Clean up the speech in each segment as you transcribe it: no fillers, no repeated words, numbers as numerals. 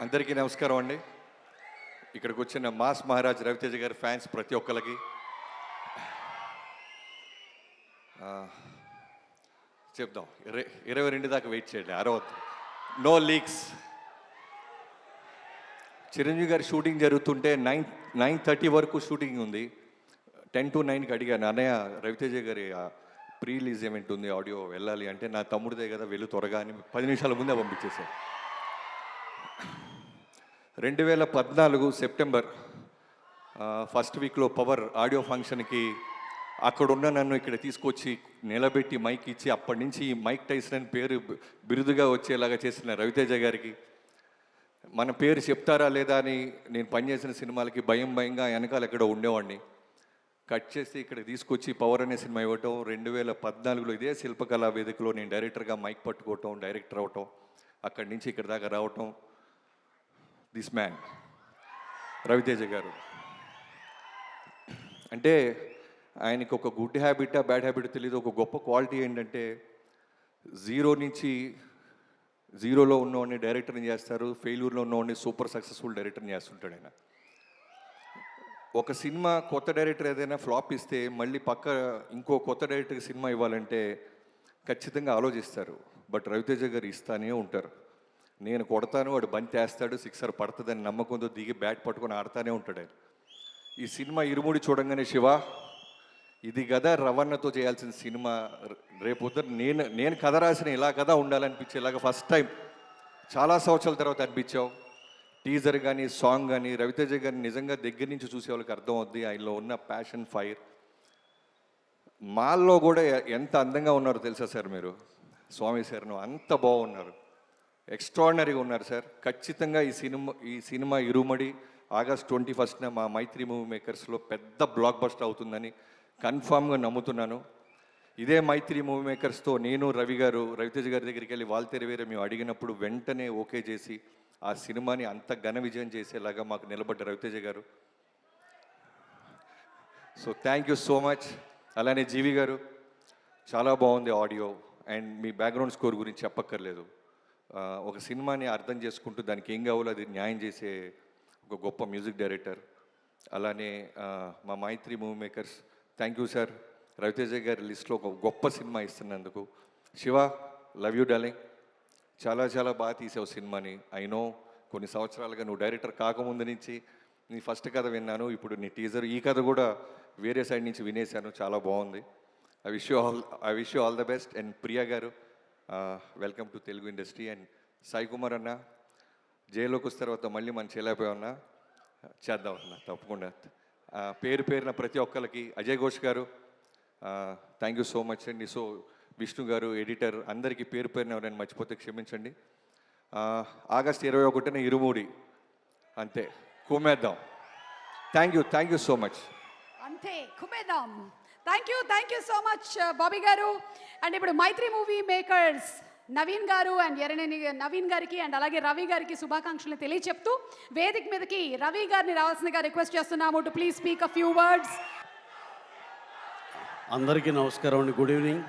అందరికీ నమస్కారం అండి. ఇక్కడికి వచ్చిన మాస్ మహారాజ్ రవితేజ గారి ఫ్యాన్స్ ప్రతి ఒక్కరికి చెప్దాం. 22 దాకా వెయిట్ చేయండి, అరవద్దు. No leaks. చిరంజీవి గారి షూటింగ్ జరుగుతుంటే 9:30 వరకు షూటింగ్ ఉంది. 10 to 9కి అడిగాను, అన్నయ్య రవితేజ గారి ప్రీ రిలీజ్ ఈవెంట్ ఉంది, ఆడియో వెళ్ళాలి అంటే, నా తమ్ముడిదే కదా వెళ్ళు త్వరగా అని 10 నిమిషాల ముందే పంపించేశారు. 2014 సెప్టెంబర్ ఫస్ట్ వీక్లో పవర్ ఆడియో ఫంక్షన్కి అక్కడున్న నన్ను ఇక్కడ తీసుకొచ్చి నిలబెట్టి మైక్ ఇచ్చి అప్పటి నుంచి మైక్ టైసన్ అని పేరు బిరుదుగా వచ్చేలాగా చేసిన రవితేజ గారికి, మన పేరు చెప్తారా లేదా అని నేను పనిచేసిన సినిమాలకి భయంగా వెనకాల ఎక్కడో ఉండేవాడిని. కట్ చేసి ఇక్కడ తీసుకొచ్చి పవర్ అనే సినిమా ఇవ్వటం, 2014లో ఇదే శిల్పకళా వేదికలో నేను డైరెక్టర్గా మైక్ పట్టుకోవటం, డైరెక్టర్ అవటం, అక్కడి నుంచి ఇక్కడ దాకా రావటం. దిస్ మ్యాన్ రవితేజ గారు అంటే ఆయనకి ఒక గుడ్ హ్యాబిటా బ్యాడ్ హ్యాబిట్ తెలియదు. ఒక గొప్ప క్వాలిటీ ఏంటంటే జీరోలో ఉన్నవాడిని డైరెక్టర్ని చేస్తారు, ఫెయిల్యూర్లో ఉన్నవాడిని సూపర్ సక్సెస్ఫుల్ డైరెక్టర్ని చేస్తుంటాడు ఆయన. ఒక సినిమా కొత్త డైరెక్టర్ ఏదైనా ఫ్లాప్ ఇస్తే మళ్ళీ ఇంకో కొత్త డైరెక్టర్కి సినిమా ఇవ్వాలంటే ఖచ్చితంగా ఆలోచిస్తారు. బట్ రవితేజ గారు ఇస్తానే ఉంటారు. నేను కొడతాను, వాడు బంతి వేస్తాడు, సిక్సర్ పడుతుందని నమ్మకంతో దిగి బ్యాట్ పట్టుకొని ఆడుతూనే ఉంటాడు ఆయన. ఈ సినిమా ఇరుముడి చూడంగానే శివ, ఇది కదా రవణతో చేయాల్సిన సినిమా, రేపొద్దు నేను కథ రాసిన ఇలా కథ ఉండాలనిపించేలాగా ఫస్ట్ టైం చాలా సంవత్సరాల తర్వాత అనిపించావు. టీజర్ కానీ సాంగ్ కానీ రవితేజ గారిని నిజంగా దగ్గర నుంచి చూసే వాళ్ళకి అర్థం అవుద్ది ఆయనలో ఉన్న ప్యాషన్, ఫైర్. మాల్లో కూడా ఎంత అందంగా ఉన్నారో తెలుసా సార్ మీరు? స్వామి సార్ను అంత బాగున్నారు, ఎక్స్ట్రాడినరీగా ఉన్నారు సార్. ఖచ్చితంగా ఈ సినిమా ఇరుమడి ఆగస్ట్ 21న మా మైత్రి మూవీ మేకర్స్లో పెద్ద బ్లాక్ బస్టర్ అవుతుందని కన్ఫామ్గా నమ్ముతున్నాను. ఇదే మైత్రి మూవీ మేకర్స్తో నేను రవితేజ గారి దగ్గరికి వెళ్ళి వాల్తేరు వేరే మేము అడిగినప్పుడు వెంటనే ఓకే చేసి ఆ సినిమాని అంత ఘన విజయం చేసేలాగా మాకు నిలబడ్డ రవితేజ గారు. So thank you so much. అలానే జీవి గారు, చాలా బాగుంది audio, and me background score గురించి చెప్పక్కర్లేదు. ఒక సినిమాని అర్థం చేసుకుంటూ దానికి ఏం కావాలో అది న్యాయం చేసే ఒక గొప్ప మ్యూజిక్ డైరెక్టర్. అలానే మా Mythri movie makers, thank you sir. Ravi Teja గారి లిస్ట్లో ఒక గొప్ప సినిమా ఇస్తున్నందుకు. Shiva, love you darling. చాలా చాలా బాగా తీసావు సినిమాని. ఐ నో కొన్ని సంవత్సరాలుగా నువ్వు డైరెక్టర్ కాకముందు నుంచి నీ ఫస్ట్ కథ విన్నాను, ఇప్పుడు నీ టీజర్, ఈ కథ కూడా వేరే సైడ్ నుంచి వినేశాను, చాలా బాగుంది. I wish you all the best. And Priya గారు, welcome to Telugu industry. And Sai Kumar అన్న, జైల్లోకి వచ్చిన తర్వాత మళ్ళీ మనం చేయలేకపోయామన్నా, చేద్దాం అన్న తప్పకుండా. పేరున ప్రతి ఒక్కరికి, అజయ్ ఘోష్ గారు థ్యాంక్ యూ సో మచ్ అండి. సో విష్ణు గారు, ఎడిటర్, అందరికీ పేరున ఎవరైనా మర్చిపోతే క్షమించండి. ఆగస్ట్ 21న ఇరుమూడి, అంతే కుమ్మేద్దాం. Thank you so much. అంతే కుమ్మేద్దాం. Thank you so much Bobby గారు. అండ్ ఇప్పుడు మైత్రి మూవీ మేకర్స్ నవీన్ గారు అండ్ ఎర్రనేని నవీన్ గారికి అండ్ అలాగే రవి గారికి శుభాకాంక్షలు తెలియచెప్తూ వేదిక మీదకి రవి గారిని రావాల్సిందిగా రిక్వెస్ట్ చేస్తున్నాము to please speak a few words. అందరికీ నమస్కారం అండి, గుడ్ ఈవినింగ్.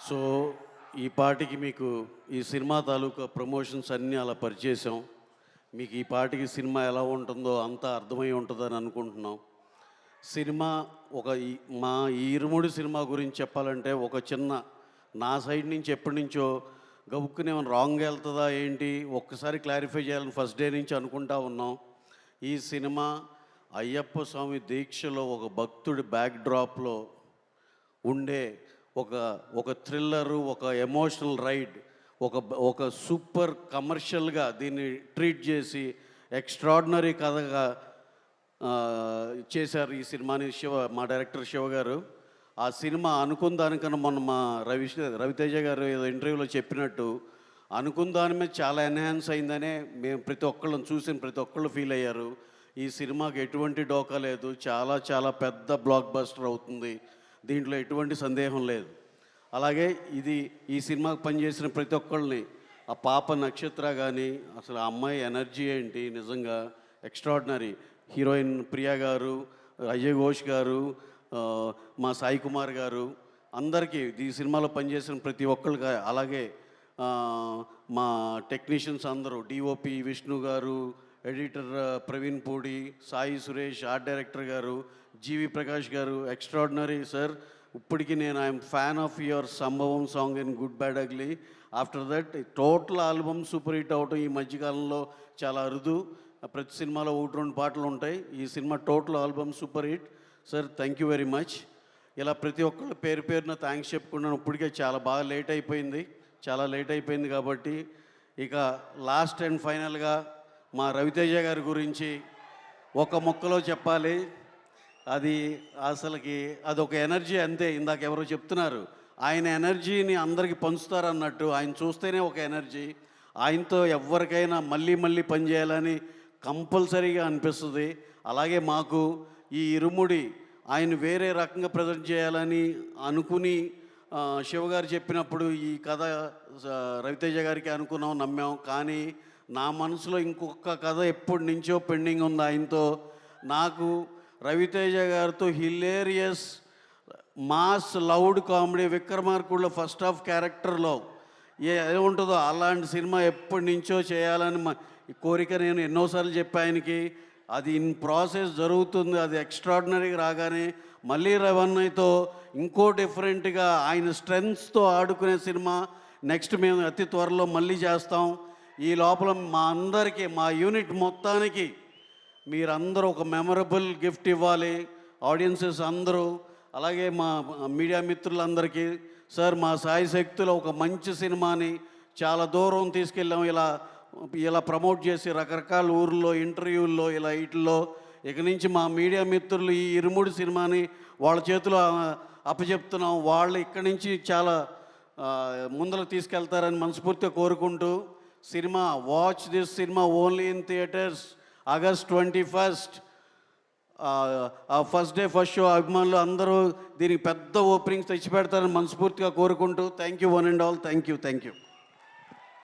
సో ఈ పాటికి మీకు ఈ సినిమా తాలూకా ప్రమోషన్స్ అన్నీ అలా పరిచేసాం. మీకు ఈ పాటికి సినిమా ఎలా ఉంటుందో అంతా అర్థమై ఉంటుందని అనుకుంటున్నాం. సినిమా మా ఈ ఇరుముడి సినిమా గురించి చెప్పాలంటే ఒక చిన్న నా సైడ్ నుంచి ఎప్పటి నుంచో గబుక్కునే రాంగ్ వెళ్తుందా ఏంటి ఒక్కసారి క్లారిఫై చేయాలని ఫస్ట్ డే నుంచి అనుకుంటా ఉన్నాం. ఈ సినిమా అయ్యప్ప స్వామి దీక్షలో ఒక భక్తుడి బ్యాక్డ్రాప్లో ఉండే ఒక థ్రిల్లరు, ఒక ఎమోషనల్ రైడ్, ఒక సూపర్ కమర్షియల్గా దీన్ని ట్రీట్ చేసి ఎక్స్ట్రాడినరీ కథగా చేశారు ఈ సినిమాని మా డైరెక్టర్ శివ గారు. ఆ సినిమా అనుకున్న దానికన్నా మొన్న మా రవితేజ గారు ఏదో ఇంటర్వ్యూలో చెప్పినట్టు అనుకున్న దాని మీద చాలా ఎన్హాన్స్ అయిందనే మేము ప్రతి ఒక్కళ్ళు ఫీల్ అయ్యారు. ఈ సినిమాకి ఎటువంటి డోకా లేదు, చాలా చాలా పెద్ద బ్లాక్ బస్టర్ అవుతుంది, దీంట్లో ఎటువంటి సందేహం లేదు. అలాగే ఈ సినిమాకి పనిచేసిన ప్రతి ఒక్కళ్ళని, ఆ పాప నక్షత్ర కానీ, అసలు ఆ అమ్మాయి ఎనర్జీ ఏంటి, నిజంగా ఎక్స్ట్రాడినరీ. హీరోయిన్ ప్రియా గారు, అజయ్ ఘోష్ గారు, మా సాయి కుమార్ గారు, అందరికీ ఈ సినిమాలో పనిచేసిన ప్రతి ఒక్కళ్ళకి, అలాగే మా టెక్నీషియన్స్ అందరూ డిఓపి విష్ణు గారు, editor Praveen Pudi, Sai Suresh, art director గారు, జీవి ప్రకాష్ గారు, ఎక్స్ట్రాడినరీ సార్. ఇప్పటికీ నేను ఐఎమ్ ఫ్యాన్ ఆఫ్ యువర్ సంభవం song in good bad ugly. After that total album super hit అవటం ఈ మధ్యకాలంలో చాలా అరుదు. ప్రతి సినిమాలో 1-2 పాటలు ఉంటాయి. ఈ cinema total album super hit. Sir thank you very much. ఇలా ప్రతి ఒక్కళ్ళు పేరు పేరున థ్యాంక్స్ చెప్పుకున్నాను. ఇప్పటికే చాలా బాగా లేట్ అయిపోయింది కాబట్టి ఇక లాస్ట్ అండ్ ఫైనల్గా మా రవితేజ గారి గురించి ఒక ముక్కలో చెప్పాలి. అసలుకి అదొక ఎనర్జీ అంతే. ఇందాక ఎవరో చెప్తున్నారు, ఆయన ఎనర్జీని అందరికీ పంచుతారన్నట్టు ఆయన చూస్తేనే ఒక ఎనర్జీ. ఆయనతో ఎవరికైనా మళ్ళీ పనిచేయాలని కంపల్సరీగా అనిపిస్తుంది. అలాగే మాకు ఈ ఇరుముడి ఆయన వేరే రకంగా ప్రజెంట్ చేయాలని అనుకుని శివగారు చెప్పినప్పుడు ఈ కథ రవితేజ గారికి అనుకున్నాం, నమ్మాం. కానీ నా మనసులో ఇంకొక కథ ఎప్పటి నుంచో పెండింగ్ ఉంది ఆయనతో. నాకు రవితేజ గారితో హిలేరియస్ మాస్ లౌడ్ కామెడీ విక్రమార్కుడులో ఫస్ట్ హాఫ్ క్యారెక్టర్లో ఏముంటుందో అలాంటి సినిమా ఎప్పటి నుంచో చేయాలని కోరిక నేను ఎన్నోసార్లు చెప్పా ఆయనకి. అది ఇన్ ప్రాసెస్ జరుగుతుంది. అది ఎక్స్ట్రాడినరీగా రాగానే మళ్ళీ రవన్నయ్యతో ఇంకో డిఫరెంట్గా ఆయన స్ట్రెంగ్స్తో ఆడుకునే సినిమా నెక్స్ట్ మేము అతి త్వరలో మళ్ళీ చేస్తాం. ఈ లోపల మా అందరికీ, మా యూనిట్ మొత్తానికి మీరందరూ ఒక మెమరబుల్ గిఫ్ట్ ఇవ్వాలి, ఆడియన్సెస్ అందరూ. అలాగే మా మీడియా మిత్రులందరికీ సార్ మా సాయి శక్తిలో ఒక మంచి సినిమాని చాలా దూరం తీసుకెళ్ళాం. ఇలా ప్రమోట్ చేసి రకరకాల ఊర్లో ఇంటర్వ్యూల్లో వీటిల్లో ఇక నుంచి మా మీడియా మిత్రులు ఈ ఇరుముడి సినిమాని వాళ్ళ చేతిలో అప్పచెప్తున్నాం. వాళ్ళు ఇక్కడి నుంచి చాలా ముందరకు తీసుకెళ్తారని మనస్ఫూర్తిగా కోరుకుంటూ cinema watch this cinema only in theatres August 21st. First day first show అభిమానులు అందరూ దీనికి పెద్ద ఓపెనింగ్స్ తెచ్చిపెడతారని మనస్ఫూర్తిగా కోరుకుంటూ thank you one and all. Thank you.